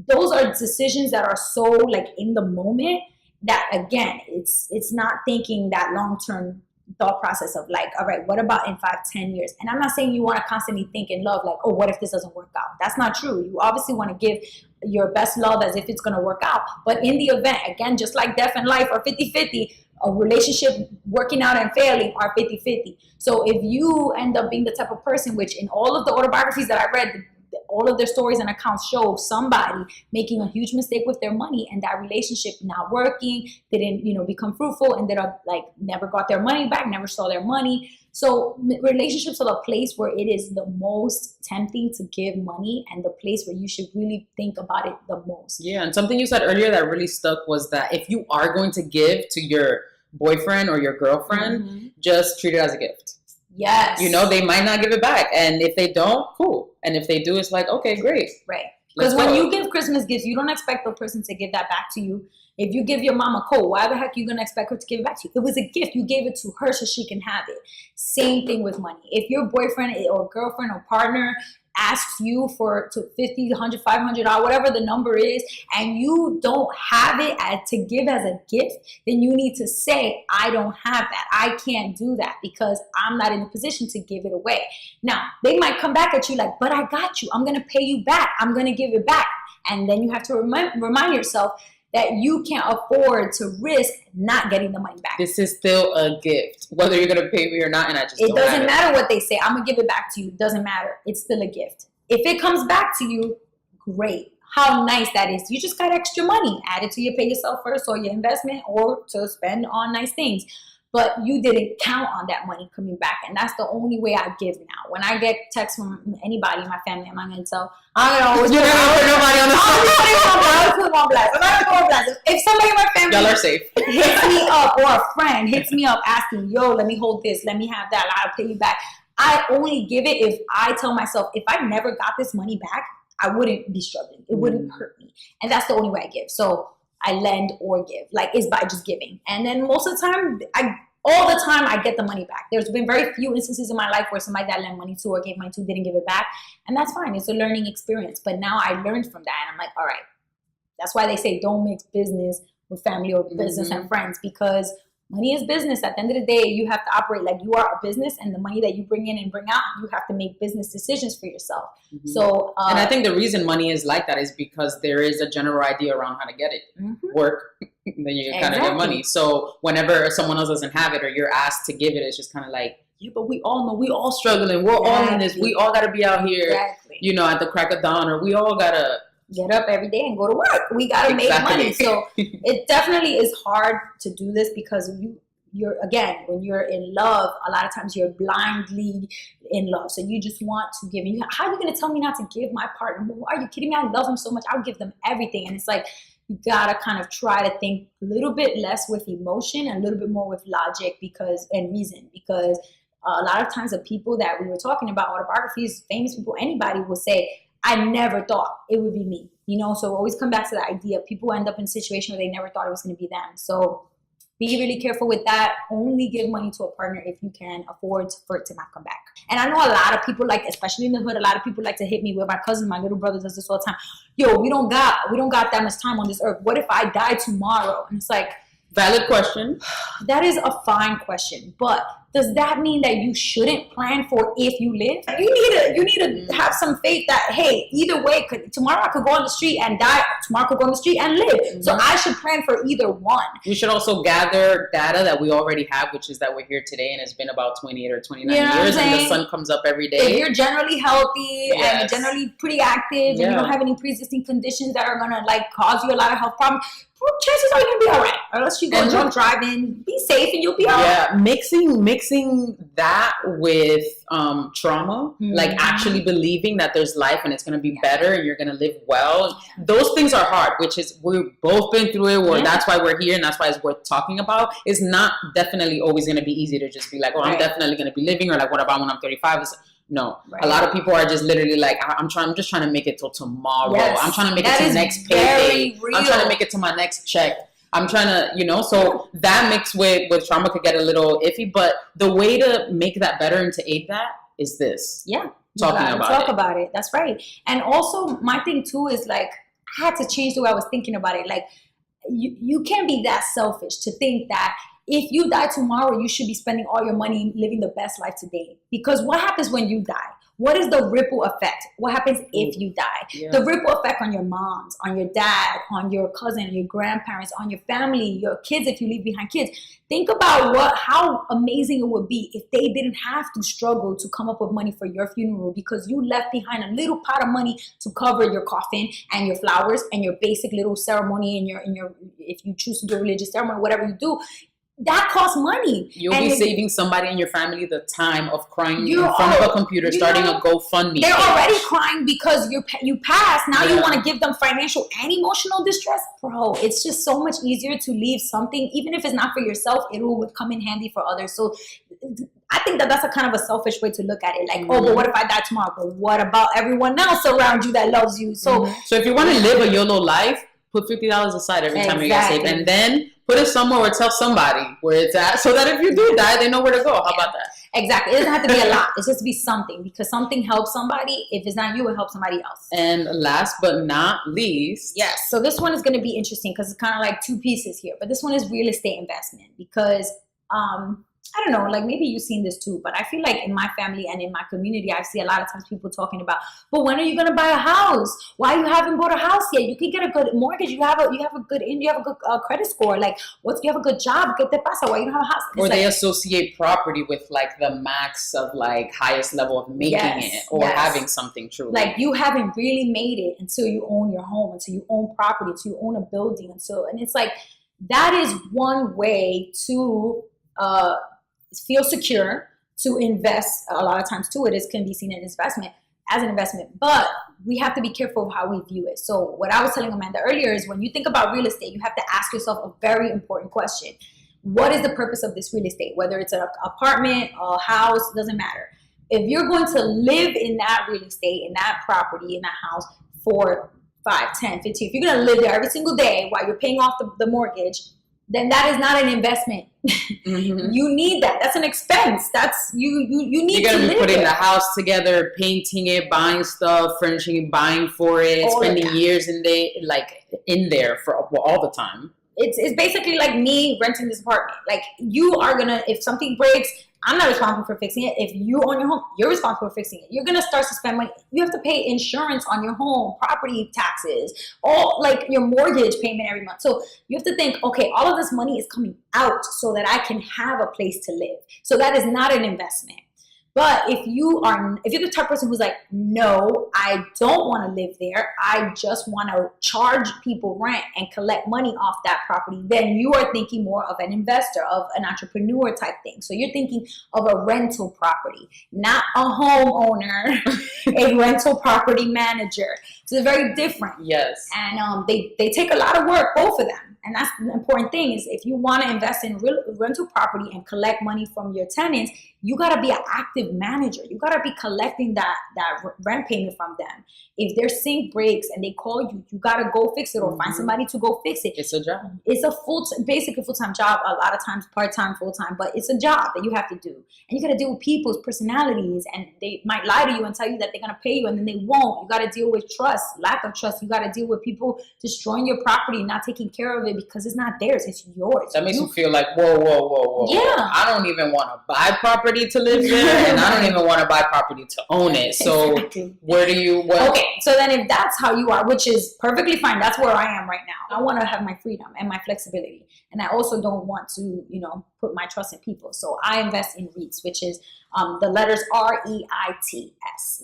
Speaker 2: those are decisions that are so like in the moment that, again, it's not thinking that long-term thought process of like, all right, what about in 5-10 years? And I'm not saying you want to constantly think in love like, oh, what if this doesn't work out? That's not true. You obviously want to give your best love as if it's going to work out. But in the event, again, just like death and life are 50-50, a relationship working out and failing are 50-50. So if you end up being the type of person, which in all of the autobiographies that I read, all of their stories and accounts show somebody making a huge mistake with their money and that relationship not working, didn't, you know, become fruitful, ended up like never got their money back, never saw their money. So relationships are the place where it is the most tempting to give money and the place where you should really think about it the most.
Speaker 1: Yeah, and something you said earlier that really stuck was that if you are going to give to your boyfriend or your girlfriend, just treat it as a gift.
Speaker 2: Yes.
Speaker 1: You know, they might not give it back. And if they don't, cool. And if they do, it's like, okay, great.
Speaker 2: Right. Because when you give Christmas gifts, you don't expect the person to give that back to you. If you give your mom a coat, why the heck are you going to expect her to give it back to you? It was a gift. You gave it to her so she can have it. Same thing with money. If your boyfriend or girlfriend or partner asks you for $50, $100, $500, whatever the number is, and you don't have it to give as a gift, then you need to say, I don't have that. I can't do that because I'm not in a position to give it away. Now, they might come back at you like, but I got you. I'm going to pay you back. I'm going to give it back. And then you have to remind yourself that you can't afford to risk not getting the money back.
Speaker 1: This is still a gift, whether you're going to pay me or not, and
Speaker 2: it doesn't matter what they say. I'm going to give it back to you. It doesn't matter. It's still a gift. If it comes back to you, great. How nice that is. You just got extra money. Add it to your pay yourself first or your investment or to spend on nice things. But you didn't count on that money coming back. And that's the only way I give now. When I get texts from anybody in my family, I'm not going to tell. I'm going to always put nobody on the phone. If somebody in my family
Speaker 1: y'all are safe.
Speaker 2: hits me up, or a friend hits me up asking, yo, let me hold this, let me have that, I'll pay you back. I only give it if I tell myself, if I never got this money back, I wouldn't be struggling. It wouldn't hurt me. And that's the only way I give. So I lend or give, like, is by just giving. And then most of the time, all the time I get the money back. There's been very few instances in my life where somebody that I lent money to or gave money to didn't give it back. And that's fine. It's a learning experience. But now I learned from that. And I'm like, all right. That's why they say don't mix business with family or business and friends, because money is business. At the end of the day, you have to operate like you are a business, and the money that you bring in and bring out, you have to make business decisions for yourself. So,
Speaker 1: and I think the reason money is like that is because there is a general idea around how to get it. Work, then you kind of get money. So whenever someone else doesn't have it or you're asked to give it, it's just kind of like, yeah, but we all know, we all struggling. We're all in this. We all got to be out here, you know, at the crack of dawn, or we all got to
Speaker 2: get up every day and go to work. We got to make money. So it definitely is hard to do this because you're, again, when you're in love, a lot of times you're blindly in love. So you just want to give. And how are you going to tell me not to give my partner? Well, are you kidding me? I love them so much. I'll give them everything. And it's like, you gotta kind of try to think a little bit less with emotion and a little bit more with logic and reason, because a lot of times the people that we were talking about, autobiographies, famous people, anybody will say, I never thought it would be me, you know? So always come back to the idea. People end up in a situation where they never thought it was going to be them. So be really careful with that. Only give money to a partner if you can afford for it to not come back. And I know a lot of people, like, especially in the hood, a lot of people like to hit me with my cousin, my little brother does this all the time. Yo, we don't got that much time on this earth. What if I die tomorrow? And it's like,
Speaker 1: valid question.
Speaker 2: That is a fine question, but does that mean that you shouldn't plan for if you live? You need to have some faith that, hey, either way, tomorrow I could go on the street and die. Tomorrow I could go on the street and live. Mm-hmm. So I should plan for either one. We
Speaker 1: should also gather data that we already have, which is that we're here today and it's been about 28 or 29 years and the sun comes up every day.
Speaker 2: If you're generally healthy and you're generally pretty active and you don't have any pre-existing conditions that are going to like cause you a lot of health problems, chances are you're going to be all right. Unless you go drunk driving, be safe and you'll be all right.
Speaker 1: Yeah, mixing that with trauma, like actually believing that there's life and it's going to be better and you're going to live well. Those things are hard, which is we've both been through it. That's why we're here and that's why it's worth talking about. It's not definitely always going to be easy to just be like, oh, I'm definitely going to be living, or like, what about when I'm 35? No, a lot of people are just literally like, I'm just trying to make it till tomorrow. Yes. I'm trying to make it to next payday. I'm trying to make it to my next check. I'm trying to, so that mixed with trauma could get a little iffy, but the way to make that better and to aid that is this.
Speaker 2: Yeah. Talk about it. That's right. And also my thing too is like, I had to change the way I was thinking about it. Like you can't be that selfish to think that if you die tomorrow, you should be spending all your money living the best life today. Because what happens when you die? What is the ripple effect? What happens if you die? Yeah. The ripple effect on your moms, on your dad, on your cousin, your grandparents, on your family, your kids if you leave behind kids. Think about how amazing it would be if they didn't have to struggle to come up with money for your funeral because you left behind a little pot of money to cover your coffin and your flowers and your basic little ceremony and your if you choose to do a religious ceremony, whatever you do. That costs money.
Speaker 1: You'll be saving somebody in your family the time of crying in front of a computer, starting a GoFundMe.
Speaker 2: They're already crying because you passed. Now you want to give them financial and emotional distress? Bro, it's just so much easier to leave something, even if it's not for yourself, it will come in handy for others. So I think that's a kind of a selfish way to look at it. Like, oh, but what if I die tomorrow? But what about everyone else around you that loves you? So
Speaker 1: if you want to live a YOLO life, put $50 aside every time you get saved. And then put it somewhere or tell somebody where it's at so that if you do die, they know where to go. How about that?
Speaker 2: Exactly. It doesn't have to be a lot. It's just to be something, because something helps somebody. If it's not you, it helps somebody else.
Speaker 1: And last but not least.
Speaker 2: Yes. So this one is going to be interesting because it's kind of like two pieces here. But this one is real estate investment because I don't know, like maybe you've seen this too, but I feel like in my family and in my community, I see a lot of times people talking about, but when are you going to buy a house? Why you haven't bought a house yet? You can get a good mortgage. You have a good credit score. Like, you have a good job. ¿Qué te pasa? Why you don't have a house?
Speaker 1: Or they associate property with like the max of like highest level of making it or having something true.
Speaker 2: Like you haven't really made it until you own your home, until you own property, until you own a building. And it's like, that is one way to, feel secure, to invest. A lot of times too, can be seen as an investment, but we have to be careful of how we view it. So what I was telling Amanda earlier is when you think about real estate, you have to ask yourself a very important question. What is the purpose of this real estate? Whether it's an apartment, a house, doesn't matter. If you're going to live in that real estate, in that property, in that house for 5, 10, 15, if you're going to live there every single day while you're paying off the mortgage, then that is not an investment. Mm-hmm. You need that. That's an expense. That's you need.
Speaker 1: You're gonna
Speaker 2: be
Speaker 1: putting the house together, painting it, buying stuff, furnishing it, buying for it, spending years in there for all the time.
Speaker 2: It's basically like me renting this apartment. Like you are gonna, if something breaks, I'm not responsible for fixing it. If you own your home, you're responsible for fixing it. You're going to start to spend money. You have to pay insurance on your home, property taxes, all like your mortgage payment every month. So you have to think, okay, all of this money is coming out so that I can have a place to live. So that is not an investment. But if you're the type of person who's like, no, I don't want to live there, I just want to charge people rent and collect money off that property, then you are thinking more of an investor, of an entrepreneur type thing. So you're thinking of a rental property, not a homeowner, a rental property manager. So they're very different.
Speaker 1: Yes.
Speaker 2: And they take a lot of work, both of them. And that's the important thing, is if you want to invest in rental property and collect money from your tenants, you got to be an active manager. You got to be collecting that rent payment from them. If their sink breaks and they call you, you got to go fix it, or find somebody to go fix it.
Speaker 1: It's a job.
Speaker 2: It's a basically full-time job, a lot of times part-time, full-time, but it's a job that you have to do. And you got to deal with people's personalities, and they might lie to you and tell you that they're going to pay you, and then they won't. You got to deal with trust, lack of trust. You got to deal with people destroying your property, not taking care of it because it's not theirs, it's yours.
Speaker 1: That makes you feel like, whoa.
Speaker 2: Yeah.
Speaker 1: I don't even want to buy property to live there, and I don't even want to buy property to own it. So
Speaker 2: exactly.
Speaker 1: Where do you...
Speaker 2: Okay, so then if that's how you are, which is perfectly fine, that's where I am right now. I want to have my freedom and my flexibility. And I also don't want to, put my trust in people. So I invest in REITs, which is the letters REITs.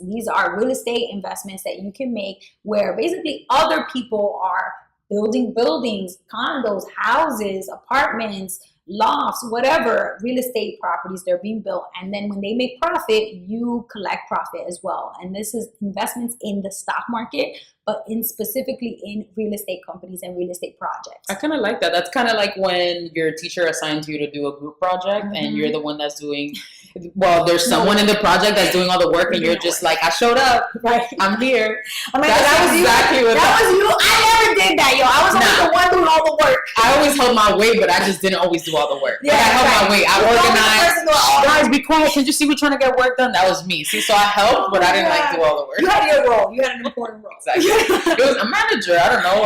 Speaker 2: These are real estate investments that you can make where basically other people are building buildings, condos, houses, apartments, lofts, whatever real estate properties they're being built. And then when they make profit, you collect profit as well. And this is investments in the stock market, but specifically in real estate companies and real estate projects.
Speaker 1: I kind of like that. That's kind of like when your teacher assigns you to do a group project and you're the one that's doing, there's someone in the project that's doing all the work and you're just like, I showed up.
Speaker 2: Right.
Speaker 1: I'm here.
Speaker 2: I mean,
Speaker 1: that was exactly what
Speaker 2: that was you. I never did that, yo. I was always the one doing all the work.
Speaker 1: I always held my weight, but I just didn't always do all the work.
Speaker 2: Yeah,
Speaker 1: I held my weight. I organized. Guys, be quiet. Can't you see we're trying to get work done? That was me. See, so I helped, but I didn't do all the work.
Speaker 2: You had your role. You had an important role.
Speaker 1: Exactly. It was a manager. I don't know.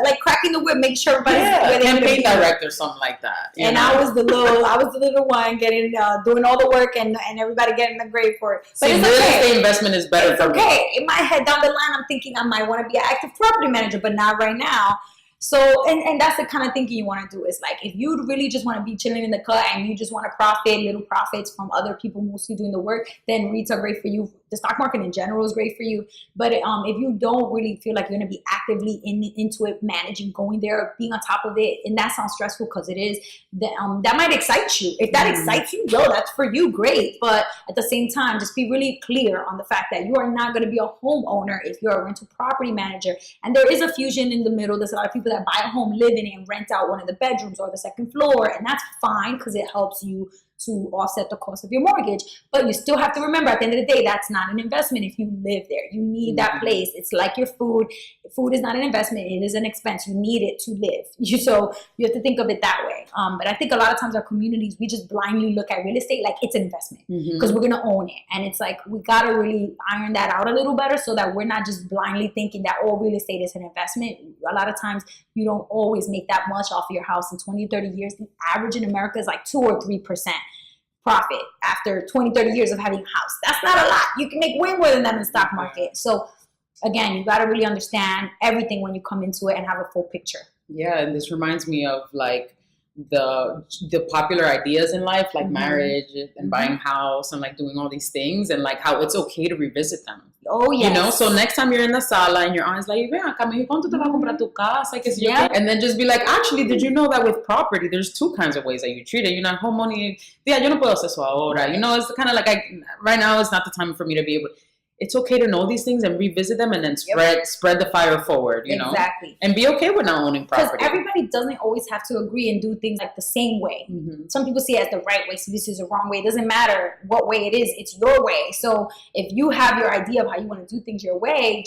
Speaker 2: Like cracking the whip, making sure everybody's
Speaker 1: campaign director, something like that.
Speaker 2: And I was the little one getting doing all the work and everybody getting the grade for it. But
Speaker 1: it's real estate investment is better for me.
Speaker 2: Okay, in my head down the line, I'm thinking I might want to be an active property manager, but not right now. So, and that's the kind of thinking you want to do. Is like, if you really just want to be chilling in the cut and you just want to profit, little profits from other people mostly doing the work, then REITs are great for you. The stock market in general is great for you. But if you don't really feel like you're going to be actively into it, managing, going there, being on top of it, and that sounds stressful because it is, that might excite you. If that excites you, that's for you, great. But at the same time, just be really clear on the fact that you are not going to be a homeowner if you're a rental property manager. And there is a fusion in the middle. There's a lot of people that buy a home, live in it, and rent out one of the bedrooms or the second floor, and that's fine because it helps you to offset the cost of your mortgage. But you still have to remember, at the end of the day, that's not an investment if you live there. You need that place. It's like your food. Food is not an investment. It is an expense. You need it to live. So you have to think of it that way. But I think a lot of times our communities, we just blindly look at real estate like it's an investment because we're going to own it. And it's like, we got to really iron that out a little better so that we're not just blindly thinking that, real estate is an investment. A lot of times you don't always make that much off of your house. In 20, 30 years, the average in America is like 2 or 3% profit after 20, 30 years of having a house. That's not a lot. You can make way more than that in the stock market. So again, you got to really understand everything when you come into it and have a full picture.
Speaker 1: Yeah, and this reminds me of like the popular ideas in life, like marriage and buying a house and like doing all these things, and like how it's okay to revisit them.
Speaker 2: Oh, yes.
Speaker 1: So next time you're in the sala and your aunt's like, ven acá, me dijo, ¿cuánto te va a comprar tu casa? And then just be like, actually, did you know that with property, there's 2 kinds of ways that you treat it? You're not home money. Yo no puedo hacer eso ahora. It's kind of like, right now is not the time for me to be able. It's okay to know these things and revisit them and then spread the fire forward, you know?
Speaker 2: Exactly.
Speaker 1: And be okay with not owning property.
Speaker 2: Because everybody doesn't always have to agree and do things like the same way. Some people see it as the right way, so this is the wrong way. It doesn't matter what way it is, it's your way. So if you have your idea of how you want to do things your way,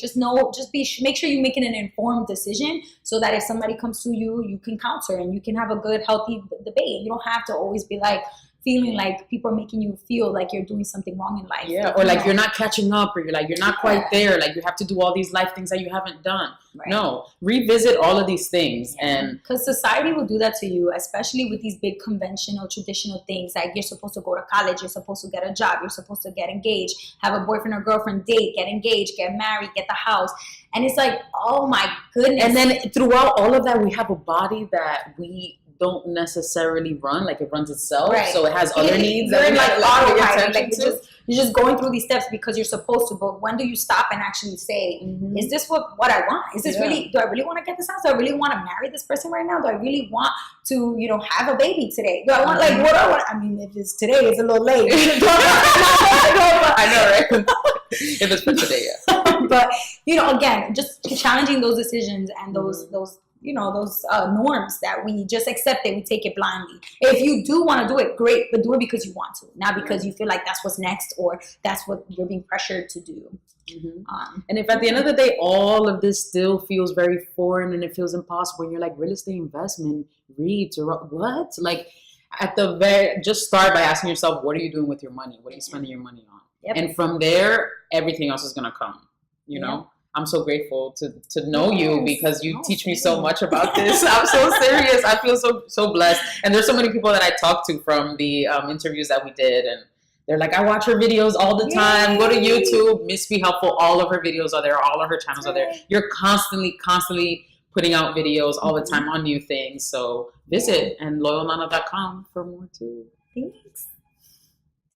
Speaker 2: make sure you're making an informed decision so that if somebody comes to you, you can counter and you can have a good, healthy debate. You don't have to always be like, feeling like people are making you feel like you're doing something wrong in life.
Speaker 1: Yeah, or like you're not catching up, or you're not quite there. Like you have to do all these life things that you haven't done. Right. No, revisit all of these things. And
Speaker 2: because society will do that to you, especially with these big conventional, traditional things. Like you're supposed to go to college, you're supposed to get a job, you're supposed to get engaged, have a boyfriend or girlfriend, date, get engaged, get married, get the house. And it's like, oh my goodness.
Speaker 1: And then throughout all of that, we have a body that we don't necessarily run, like it runs itself.
Speaker 2: Right.
Speaker 1: So it has other needs.
Speaker 2: You're in like autopilot, like
Speaker 1: to.
Speaker 2: you're just going through these steps because you're supposed to. But when do you stop and actually say, is this what I want? Is this really, do I really want to get this house? Do I really want to marry this person right now? Do I really want to, you know, have a baby today? Do I want, like, what do I want? I mean, if it's today, it's a little late.
Speaker 1: I know, right? If it's for today, yeah.
Speaker 2: But, you know, again, just challenging those decisions and those you know, those norms that we just accept it, we take it blindly. If you do want to do it, great, but do it because you want to, not because you feel like that's what's next or that's what you're being pressured to do.
Speaker 1: And if at the end of the day, all of this still feels very foreign and it feels impossible, and you're like, real estate investment, REITs, or what? Like, at the just start by asking yourself, what are you doing with your money? What are you spending your money on?
Speaker 2: Yep.
Speaker 1: And from there, everything else is going to come, you know? I'm so grateful to know you because you teach me so much about this. I'm so serious. I feel so blessed. And there's so many people that I talked to from the interviews that we did, and they're like, I watch her videos all the time. Go to YouTube, MissbeHelpful. All of her videos are there. All of her channels are there. You're constantly putting out videos all the time on new things. So visit and loyalnana.com for more too.
Speaker 2: Thanks.